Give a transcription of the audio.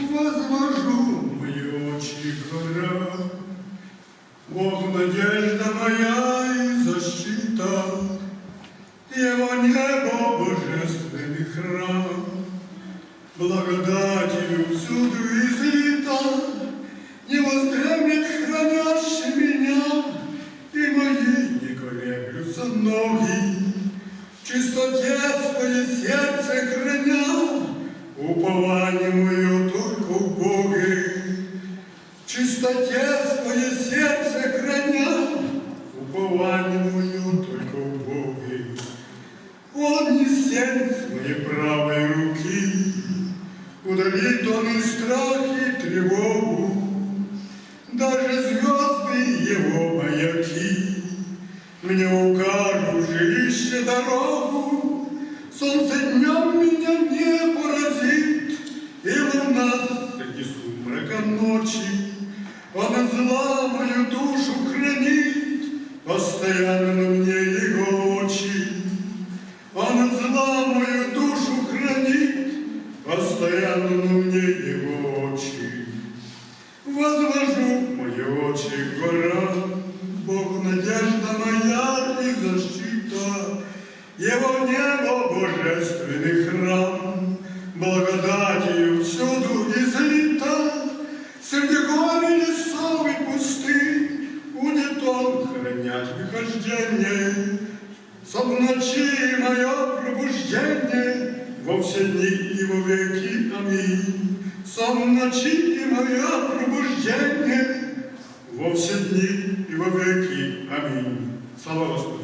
Возвожу мои очи к горам, Бог, надежда моя и защита, Его небо божественный храм, благодатью всюду излита, не воздремлет хранящий меня, и мои не колеблются ноги, в чистоте свое сердце храня, упование мое только в Боге. В чистоте свое сердце храня, упование мое только в Боге. Он не сень с моей правой руки, удалит он и страх, и тревогу, даже звезды его маяки мне укажут жилище дорогу. Солнце днем меня не поразит, и луна среди сумрака ночи. Он от зла мою душу хранит, постоянно на мне его очи. Он от зла мою душу хранит, постоянно на мне его очи. Возвожу мои очи к горам, Бог, надежда моя и защита, Его небо божественный храм, благодатью всюду излита. Среди гор и лесов и пустынь будет Он хранять выхождение. Сон в ночи мое пробуждение, во все дни и во веки. Аминь. Сон в ночи и мое пробуждение, во все дни и во веки. Аминь. Слава Господу.